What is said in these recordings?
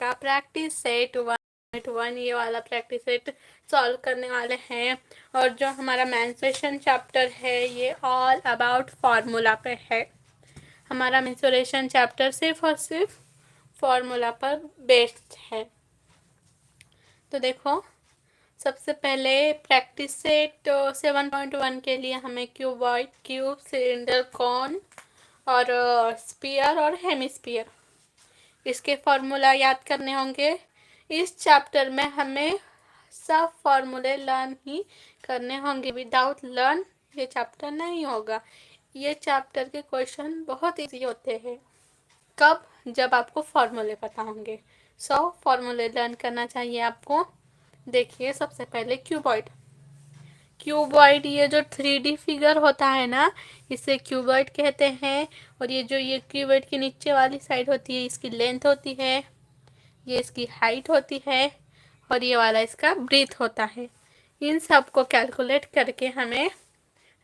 का practice set 1.1 ये वाला प्रैक्टिस सेट सॉल्व करने वाले हैं। और जो हमारा मेंसुरेशन चैप्टर है ये ऑल अबाउट फार्मूला पे है। हमारा मेंसुरेशन चैप्टर सिर्फ और सिर्फ फार्मूला पर बेस्ड है। तो देखो, सबसे पहले प्रैक्टिस सेट 7.1 के लिए हमें क्यूबॉइड, क्यूब, सिलेंडर, कॉन और स्फीयर और हेमिस्फीयर, इसके फॉर्मूला याद करने होंगे। इस चैप्टर में हमें सब फॉर्मूले लर्न ही करने होंगे। विदाउट लर्न ये चैप्टर नहीं होगा। ये चैप्टर के क्वेश्चन बहुत इजी होते हैं। कब? जब आपको फॉर्मूले पता होंगे। 100 फॉर्मूले लर्न करना चाहिए आपको। देखिए, सबसे पहले क्यूबॉइड। क्यूबॉइड ये जो 3D फिगर होता है ना, इसे क्यूबॉइड कहते हैं। और ये क्यूबॉइड की नीचे वाली साइड होती है, इसकी लेंथ होती है, ये इसकी हाइट होती है और ये वाला इसका ब्रीथ होता है। इन सब को कैलकुलेट करके हमें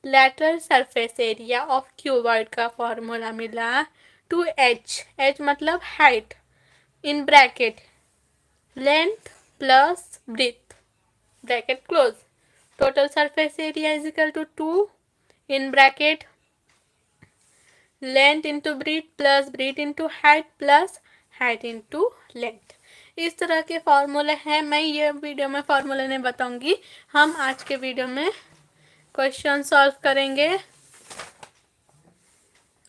lateral surface area of cuboid का फॉर्मूला मिला 2h। h मतलब height, in bracket length plus breadth, bracket close. Total surface area is equal to 2 in bracket length into breadth plus breadth into height plus height into length. इस तरह के फॉर्मूले हैं। मैं ये वीडियो में फॉर्मूले नहीं बताऊंगी, हम आज के वीडियो में क्वेश्चन सॉल्व करेंगे।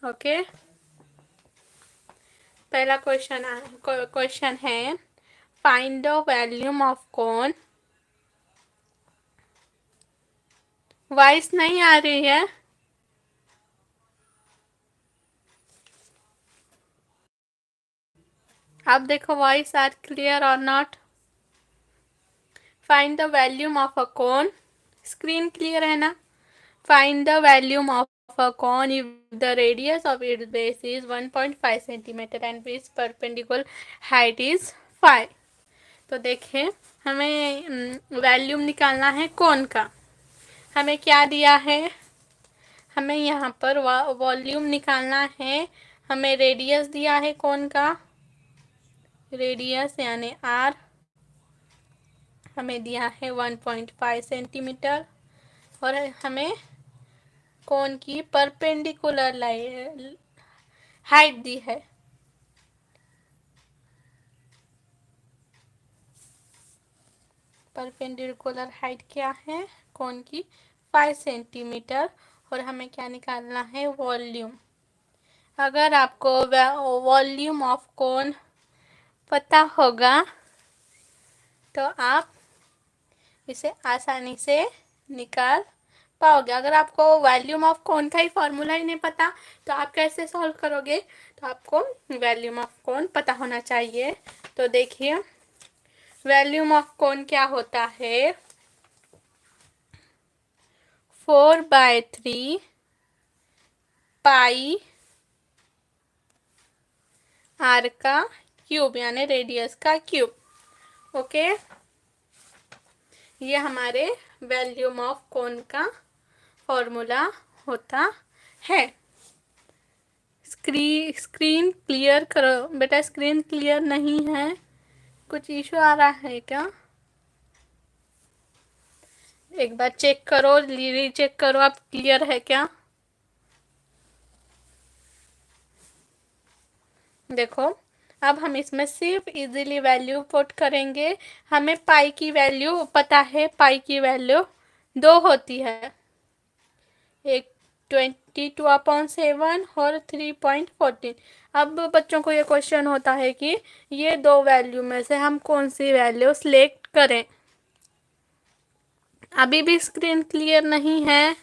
ओके, पहला क्वेश्चन है find the volume of cone. Voice नहीं आ रही है। आप देखो वॉइस आर क्लियर और not. Find the volume of a cone. Screen clear है ना? Find the volume of a cone if the radius of its base is 1.5 centimeter and its perpendicular height is 5। तो देखें, हमें volume निकालना है कोन का। हमें क्या दिया है? हमें यहाँ पर वॉल्यूम निकालना है। हमें रेडियस दिया है कोन का, रेडियस यानी आर हमें दिया है 1.5 सेंटीमीटर। और हमें कोन की परपेंडिकुलर हाइट दी है। परपेंडिकुलर हाइट क्या है कोन की? 5 सेंटीमीटर। और हमें क्या निकालना है? वॉल्यूम। अगर आपको वॉल्यूम ऑफ कोन पता होगा तो आप इसे आसानी से निकाल पाओगे। अगर आपको वॉल्यूम ऑफ कोन का ही फॉर्मूला ही नहीं पता तो आप कैसे सॉल्व करोगे? तो आपको वॉल्यूम ऑफ कोन पता होना चाहिए। तो देखिए, वॉल्यूम ऑफ कोन क्या होता है? 4/3 पाई आर का क्यूब यानी रेडियस का क्यूब। ओके, ये हमारे वॉल्यूम ऑफ कोन का फॉर्मूला होता है। स्क्रीन क्लियर करो बेटा। स्क्रीन क्लियर नहीं है, कुछ इशू आ रहा है क्या? एक बार चेक करो, रीचेक करो आप क्लियर है क्या। देखो, अब हम इसमें सिर्फ इजीली वैल्यू पुट करेंगे। हमें पाई की वैल्यू पता है। पाई की वैल्यू 2 होती है, एक 22/7 और 3.14। अब बच्चों को ये क्वेश्चन होता है कि ये दो वैल्यू में से हम कौन सी वैल्यू सिलेक्ट करें। अभी भी स्क्रीन क्लियर नहीं है,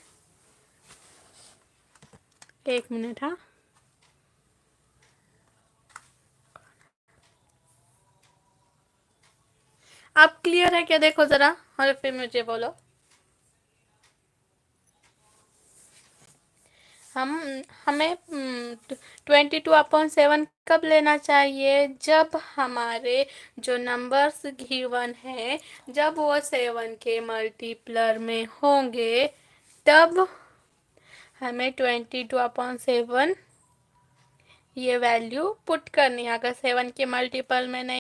एक मिनट। हाँ, आप क्लियर है क्या? देखो जरा और फिर मुझे बोलो। हमें 22/7 कब लेना चाहिए? जब हमारे जो नंबर्स गिवन है जब वो 7 के मल्टीप्लर में होंगे तब हमें 22/7 ये वैल्यू पुट करनी है। अगर 7 के मल्टीपल में नहीं